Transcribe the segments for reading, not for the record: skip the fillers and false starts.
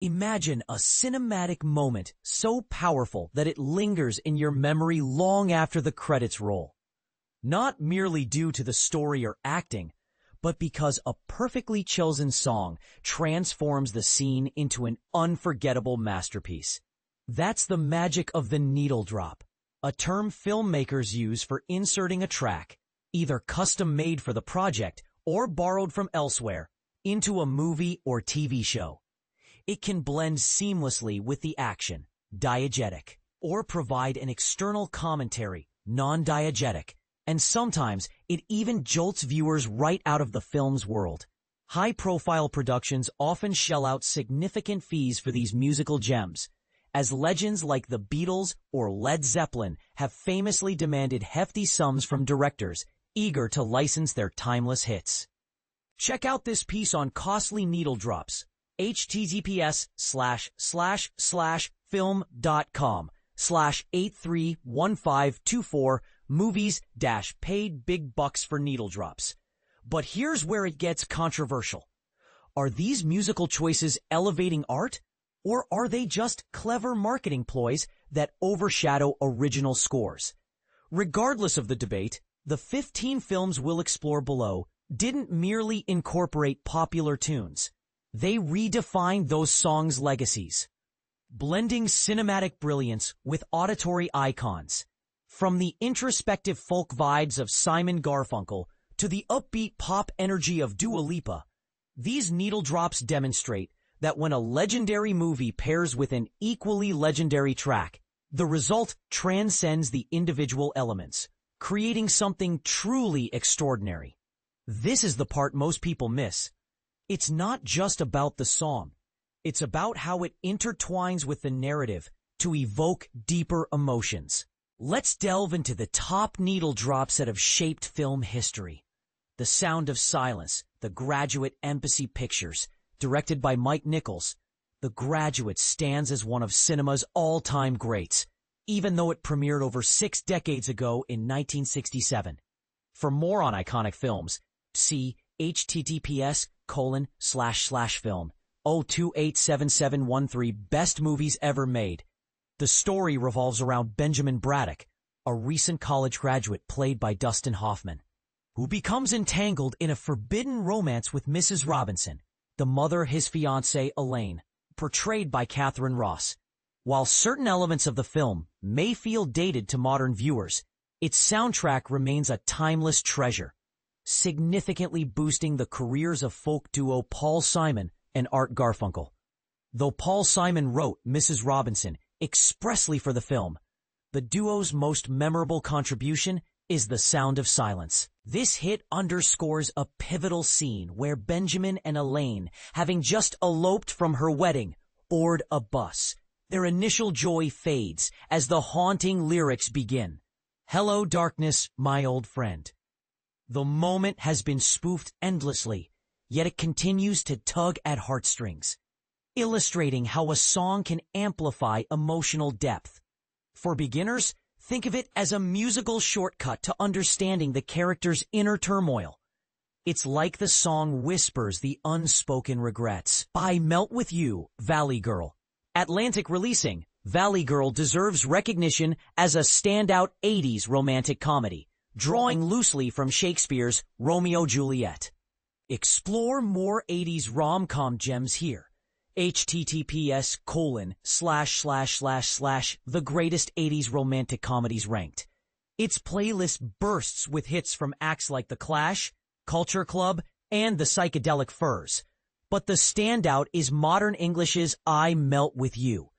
Imagine a cinematic moment so powerful that it lingers in your memory long after the credits roll. Not merely due to the story or acting, but because a perfectly chosen song transforms the scene into an unforgettable masterpiece. That's the magic of the needle drop, a term filmmakers use for inserting a track, either custom-made for the project or borrowed from elsewhere, into a movie or TV show. It can blend seamlessly with the action, diegetic, or provide an external commentary, non-diegetic, and sometimes it even jolts viewers right out of the film's world. High-profile productions often shell out significant fees for these musical gems, as legends like the Beatles or Led Zeppelin have famously demanded hefty sums from directors eager to license their timeless hits. Check out this piece on costly needle drops. https://film.com/831524 movies-paid big bucks for needle drops. But here's where it gets controversial. Are these musical choices elevating art, or are they just clever marketing ploys that overshadow original scores? Regardless of the debate, the 15 films we'll explore below didn't merely incorporate popular tunes. They redefined those songs' legacies, blending cinematic brilliance with auditory icons. From the introspective folk vibes of Simon Garfunkel to the upbeat pop energy of Dua Lipa, these needle drops demonstrate that when a legendary movie pairs with an equally legendary track, the result transcends the individual elements, creating something truly extraordinary. This is the part most people miss. It's not just about the song. It's about how it intertwines with the narrative to evoke deeper emotions. Let's delve into the top needle drops that have shaped film history. The Sound of Silence, The Graduate Embassy Pictures, directed by Mike Nichols. The Graduate stands as one of cinema's all-time greats, even though it premiered over 6 decades ago in 1967. For more on iconic films, see https://film 0287713 Best Movies Ever Made. The story revolves around Benjamin Braddock, a recent college graduate played by Dustin Hoffman, who becomes entangled in a forbidden romance with Mrs. Robinson, the mother of his fiancée Elaine, portrayed by Catherine Ross. While certain elements of the film may feel dated to modern viewers, its soundtrack remains a timeless treasure, significantly boosting the careers of folk duo Paul Simon and Art Garfunkel. Though Paul Simon wrote Mrs. Robinson expressly for the film, the duo's most memorable contribution is The Sound of Silence. This hit underscores a pivotal scene where Benjamin and Elaine, having just eloped from her wedding, board a bus. Their initial joy fades as the haunting lyrics begin. "Hello, darkness, my old friend." The moment has been spoofed endlessly, yet it continues to tug at heartstrings, illustrating how a song can amplify emotional depth. For beginners, think of it as a musical shortcut to understanding the character's inner turmoil. It's like the song whispers the unspoken regrets. I Melt With You, Valley Girl. Atlantic releasing, Valley Girl deserves recognition as a standout 80s romantic comedy, drawing loosely from Shakespeare's Romeo and Juliet. Explore more 80s rom-com gems here. https://the greatest 80s romantic comedies ranked. Its playlist bursts with hits from acts like The Clash, Culture Club, and the Psychedelic Furs. But the standout is Modern English's I Melt With You.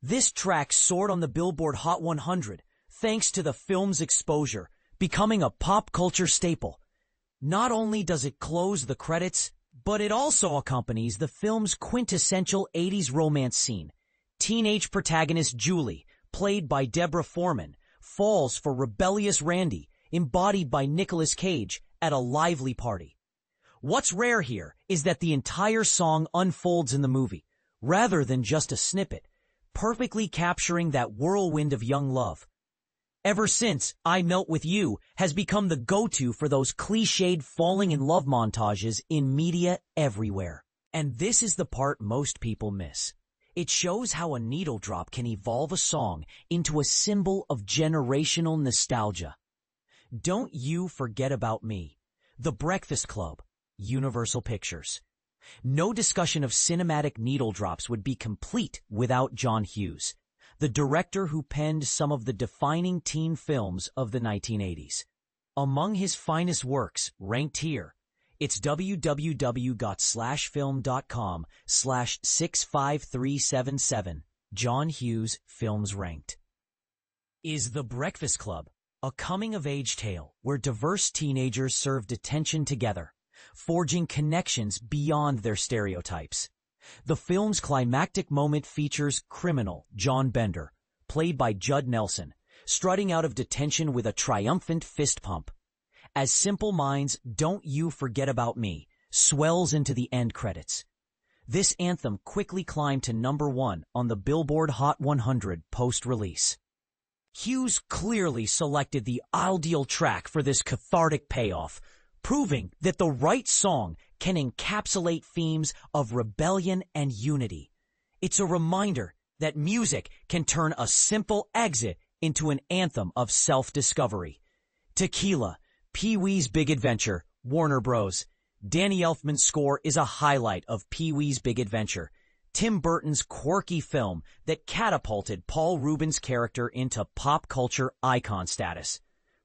This track soared on the Billboard Hot 100 thanks to the film's exposure, becoming a pop culture staple. Not only does it close the credits, but it also accompanies the film's quintessential 80s romance scene. Teenage protagonist Julie, played by Deborah Foreman, falls for rebellious Randy, embodied by Nicolas Cage, at a lively party. What's rare here is that the entire song unfolds in the movie, rather than just a snippet, perfectly capturing that whirlwind of young love. Ever since, I Melt With You has become the go-to for those cliched falling in love montages in media everywhere. And this is the part most people miss. It shows how a needle drop can evolve a song into a symbol of generational nostalgia. Don't You Forget About Me, The Breakfast Club, Universal Pictures. No discussion of cinematic needle drops would be complete without John Hughes, the director who penned some of the defining teen films of the 1980s. Among his finest works, ranked here, it's www.film.com/65377, John Hughes Films Ranked. Is The Breakfast Club a coming-of-age tale where diverse teenagers serve detention together, forging connections beyond their stereotypes. The film's climactic moment features criminal John Bender, played by Judd Nelson, strutting out of detention with a triumphant fist pump. As Simple Minds' Don't You Forget About Me swells into the end credits. This anthem quickly climbed to #1 on the Billboard Hot 100 post-release. Hughes clearly selected the ideal track for this cathartic payoff, proving that the right song can encapsulate themes of rebellion and unity. It's a reminder that music can turn a simple exit into an anthem of self-discovery. Tequila, Pee-wee's Big Adventure, Warner Bros. Danny Elfman's score is a highlight of Pee-wee's Big Adventure, Tim Burton's quirky film that catapulted Paul Rubens' character into pop culture icon status.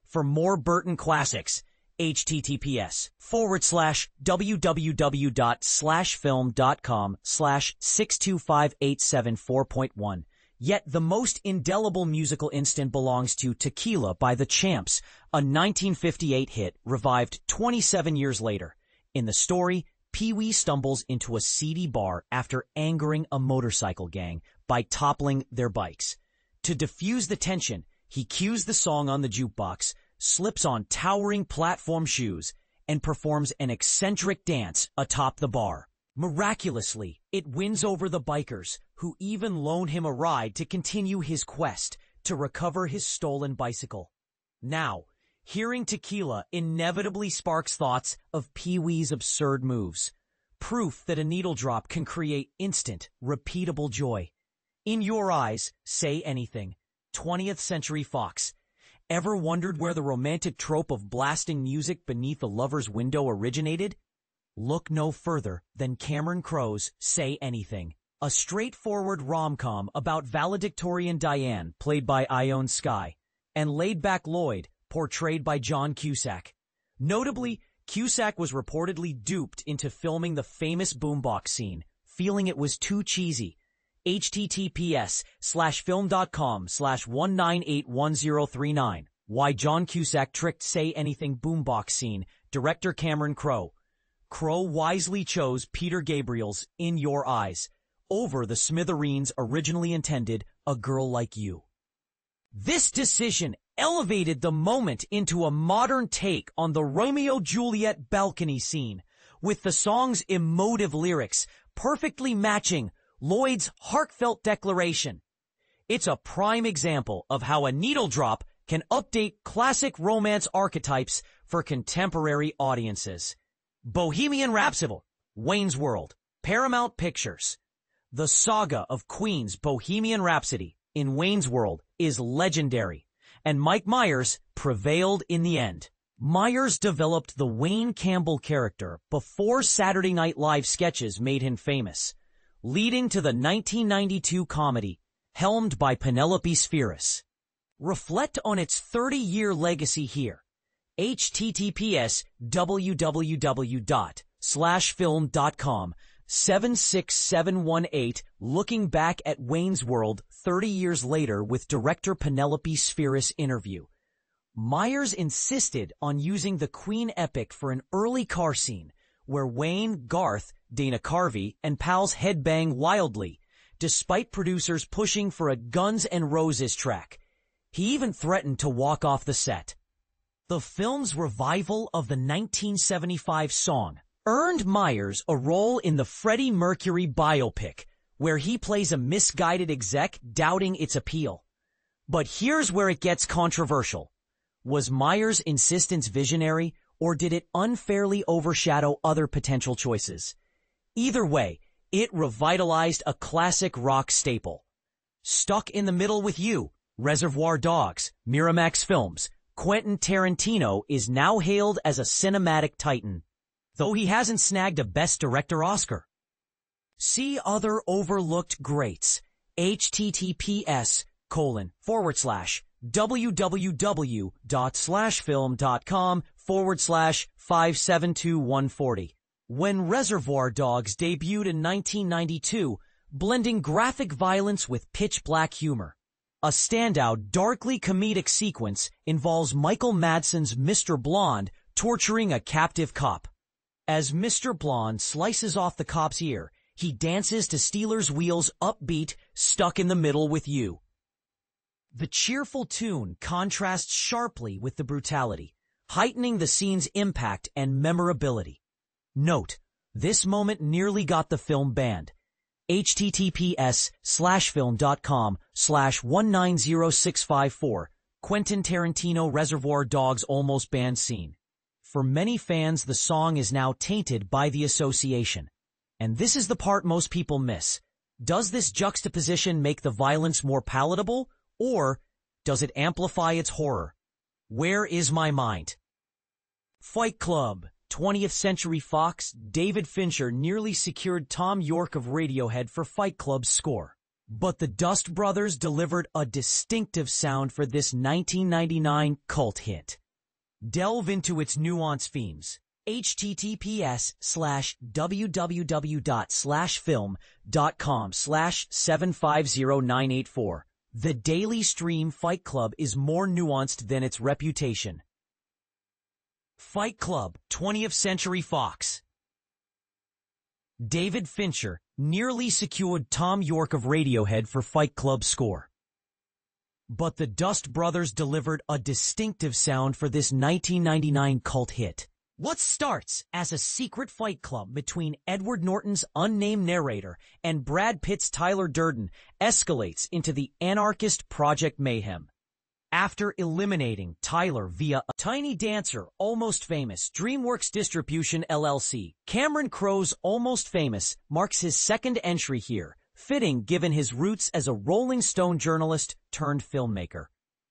For more Burton classics, https://www.film.com/62587.4.1. Yet the most indelible musical instant belongs to Tequila by the Champs, a 1958 hit revived 27 years later. In the story, Pee-wee stumbles into a seedy bar after angering a motorcycle gang by toppling their bikes. To diffuse the tension, he cues the song on the jukebox, slips on towering platform shoes, and performs an eccentric dance atop the bar. Miraculously, it wins over the bikers, who even loan him a ride to continue his quest to recover his stolen bicycle. Now, hearing Tequila inevitably sparks thoughts of Pee-wee's absurd moves, proof that a needle drop can create instant, repeatable joy. In Your Eyes, Say Anything, 20th Century Fox. Ever wondered where the romantic trope of blasting music beneath a lover's window originated? Look no further than Cameron Crowe's Say Anything, a straightforward rom-com about valedictorian Diane, played by Ione Skye, and laid-back Lloyd, portrayed by John Cusack. Notably, Cusack was reportedly duped into filming the famous boombox scene, feeling it was too cheesy. https://film.com/1981039. Why John Cusack tricked Say Anything boombox scene, director Cameron Crowe. Crowe wisely chose Peter Gabriel's In Your Eyes over the Smithereens' originally intended A Girl Like You. This decision elevated the moment into a modern take on the Romeo-Juliet balcony scene, with the song's emotive lyrics perfectly matching Lloyd's heartfelt declaration. It's a prime example of how a needle drop can update classic romance archetypes for contemporary audiences. Bohemian Rhapsody, Wayne's World, Paramount Pictures. The saga of Queen's Bohemian Rhapsody in Wayne's World is legendary, and Mike Myers prevailed in the end. Myers developed the Wayne Campbell character before Saturday Night Live sketches made him famous, leading to the 1992 comedy, helmed by Penelope Spheeris. Reflect on its 30-year legacy here. https://www.film.com/76718, looking back at Wayne's World 30 years later with director Penelope Spheeris interview. Myers insisted on using the Queen epic for an early car scene where Wayne, Garth, Dana Carvey, and pals headbang wildly, despite producers pushing for a Guns N' Roses track. He even threatened to walk off the set. The film's revival of the 1975 song earned Myers a role in the Freddie Mercury biopic, where he plays a misguided exec doubting its appeal. But here's where it gets controversial. Was Myers' insistence visionary, or did it unfairly overshadow other potential choices? Either way, it revitalized a classic rock staple. Stuck in the Middle with You, Reservoir Dogs, Miramax Films, Quentin Tarantino is now hailed as a cinematic titan, though he hasn't snagged a Best Director Oscar. See other overlooked greats. https://www.film.com/572-140. When Reservoir Dogs debuted in 1992, blending graphic violence with pitch-black humor. A standout, darkly comedic sequence involves Michael Madsen's Mr. Blonde torturing a captive cop. As Mr. Blonde slices off the cop's ear, he dances to Steelers Wheel's upbeat Stuck in the Middle with You. The cheerful tune contrasts sharply with the brutality, heightening the scene's impact and memorability. Note, this moment nearly got the film banned. https://film.com/190654 Quentin Tarantino Reservoir Dogs almost banned scene. For many fans, the song is now tainted by the association. And this is the part most people miss. Does this juxtaposition make the violence more palatable, or does it amplify its horror? Where is my mind? Fight Club. 20th Century Fox, David Fincher nearly secured Thom Yorke of Radiohead for Fight Club's score. But the Dust Brothers delivered a distinctive sound for this 1999 cult hit. Delve into its nuanced themes. https://www.film.com/750984. The daily stream Fight Club is more nuanced than its reputation. Fight Club, 20th Century Fox. David Fincher nearly secured Thom Yorke of Radiohead for Fight Club's score. But the Dust Brothers delivered a distinctive sound for this 1999 cult hit. What starts as a secret fight club between Edward Norton's unnamed narrator and Brad Pitt's Tyler Durden escalates into the anarchist Project Mayhem. After eliminating Tyler via a Tiny Dancer, Almost Famous, DreamWorks Distribution LLC, Cameron Crowe's Almost Famous marks his second entry here, fitting given his roots as a Rolling Stone journalist turned filmmaker.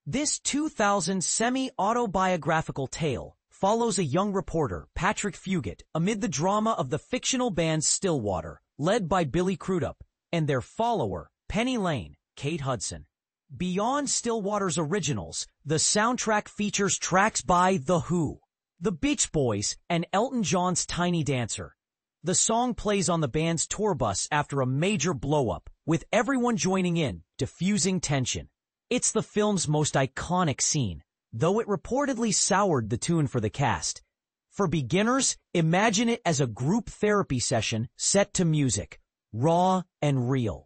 This 2000 semi-autobiographical tale follows a young reporter, Patrick Fugit, amid the drama of the fictional band Stillwater, led by Billy Crudup, and their follower, Penny Lane, Kate Hudson. Beyond Stillwater's originals, the soundtrack features tracks by The Who, The Beach Boys, and Elton John's Tiny Dancer. The song plays on the band's tour bus after a major blow-up, with everyone joining in, diffusing tension. It's the film's most iconic scene, though it reportedly soured the tune for the cast. For beginners, imagine it as a group therapy session set to music, raw and real.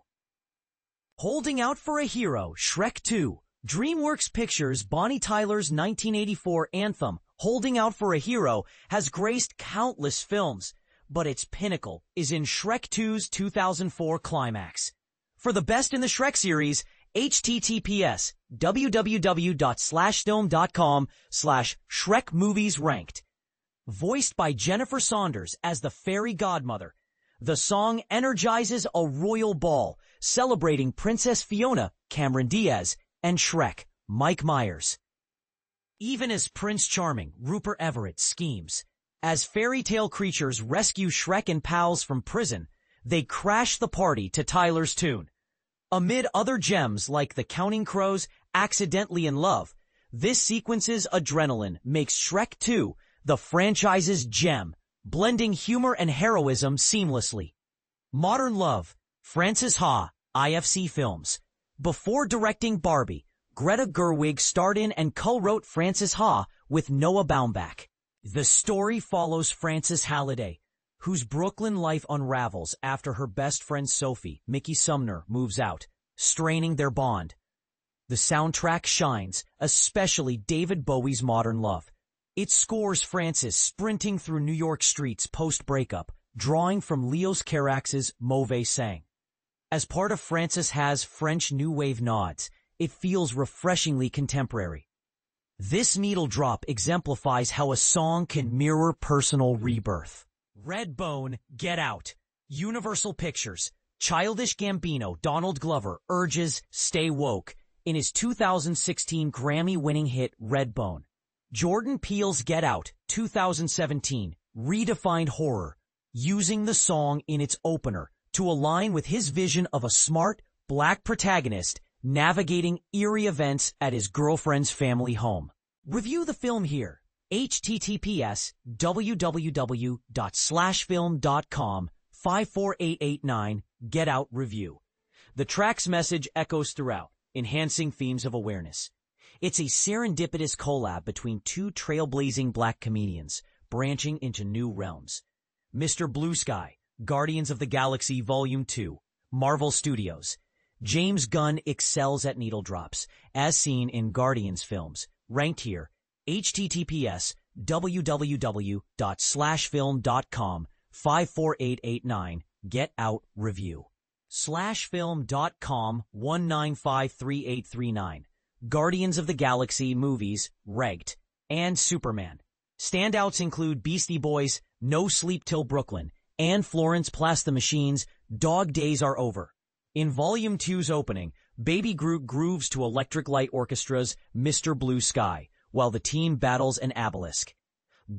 Holding Out for a Hero, Shrek 2. DreamWorks Pictures' Bonnie Tyler's 1984 anthem, Holding Out for a Hero, has graced countless films, but its pinnacle is in Shrek 2's 2004 climax. For the best in the Shrek series, https://www.slashfilm.com/ShrekMoviesRanked. Voiced by Jennifer Saunders as the fairy godmother, the song energizes a royal ball, celebrating Princess Fiona, Cameron Diaz, and Shrek, Mike Myers. Even as Prince Charming, Rupert Everett, schemes, as fairy tale creatures rescue Shrek and pals from prison, they crash the party to Tyler's tune. Amid other gems like The Counting Crows' Accidentally in Love, this sequence's adrenaline makes Shrek 2 the franchise's gem, blending humor and heroism seamlessly. Modern Love, Frances Ha, IFC Films. Before directing Barbie, Greta Gerwig starred in and co-wrote Frances Ha with Noah Baumbach. The story follows Frances Halliday, whose Brooklyn life unravels after her best friend Sophie, Mickey Sumner, moves out, straining their bond. The soundtrack shines, especially David Bowie's Modern Love. It scores Frances sprinting through New York streets post-breakup, drawing from Leos Carax's Mauvais Sang. As part of Frances Ha's French New Wave nods, it feels refreshingly contemporary. This needle drop exemplifies how a song can mirror personal rebirth. Redbone, Get Out. Universal Pictures. Childish Gambino Donald Glover urges stay woke in his 2016 Grammy-winning hit Redbone. Jordan Peele's Get Out 2017 redefined horror, using the song in its opener to align with his vision of a smart, black protagonist navigating eerie events at his girlfriend's family home. Review the film here. https://film.com/54889 Get Out Review. The track's message echoes throughout, enhancing themes of awareness. It's a serendipitous collab between two trailblazing black comedians, branching into new realms. Mr. Blue Sky, Guardians of the Galaxy Volume 2, Marvel Studios. James Gunn excels at needle drops, as seen in Guardians films. Ranked here, https://film.com/54889 Get Out Review. /film.com/1953839 Guardians of the Galaxy movies, Ranked, and Superman. Standouts include Beastie Boys, No Sleep Till Brooklyn, and Florence Plus the Machine's Dog Days Are Over. In Volume 2's opening, Baby Groot grooves to Electric Light Orchestra's Mr. Blue Sky, while the team battles an obelisk.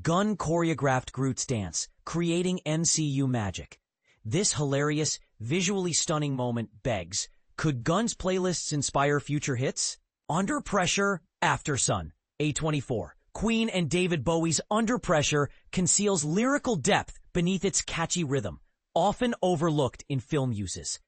Gunn choreographed Groot's dance, creating MCU magic. This hilarious, visually stunning moment begs, could Gunn's playlists inspire future hits? Under Pressure, After Sun, A24. Queen and David Bowie's Under Pressure conceals lyrical depth beneath its catchy rhythm, often overlooked in film uses.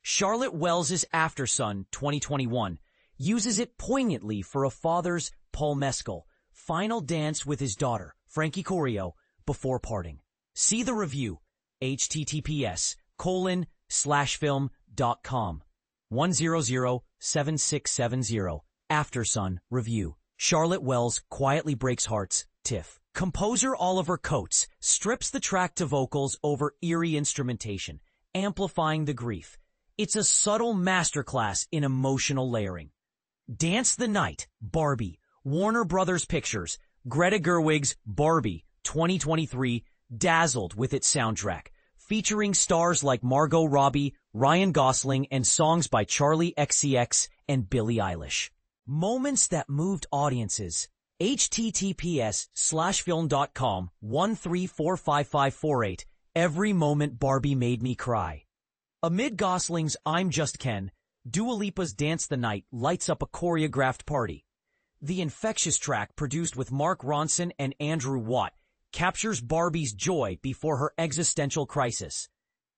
Charlotte Wells' After Sun, 2021, uses it poignantly for a father's, Paul Mescal, final dance with his daughter, Frankie Corio, before parting. See the review, https://film.com 1007670 After Sun Review. Charlotte Wells quietly breaks hearts, Tiff. Composer Oliver Coates strips the track to vocals over eerie instrumentation, amplifying the grief. It's a subtle masterclass in emotional layering. Dance the Night, Barbie, Warner Brothers Pictures, Greta Gerwig's Barbie, 2023, dazzled with its soundtrack, featuring stars like Margot Robbie, Ryan Gosling, and songs by Charli XCX and Billie Eilish. Moments that moved audiences. https://film.com 1345548 Every moment Barbie made me cry. Amid Gosling's I'm Just Ken, Dua Lipa's Dance the Night lights up a choreographed party. The Infectious track, produced with Mark Ronson and Andrew Watt, captures Barbie's joy before her existential crisis.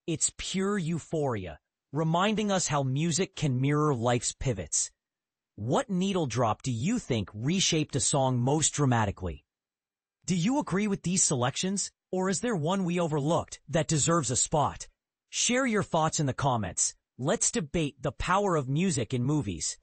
It's pure euphoria, reminding us how music can mirror life's pivots. What needle drop do you think reshaped a song most dramatically? Do you agree with these selections, or is there one we overlooked that deserves a spot? Share your thoughts in the comments. Let's debate the power of music in movies.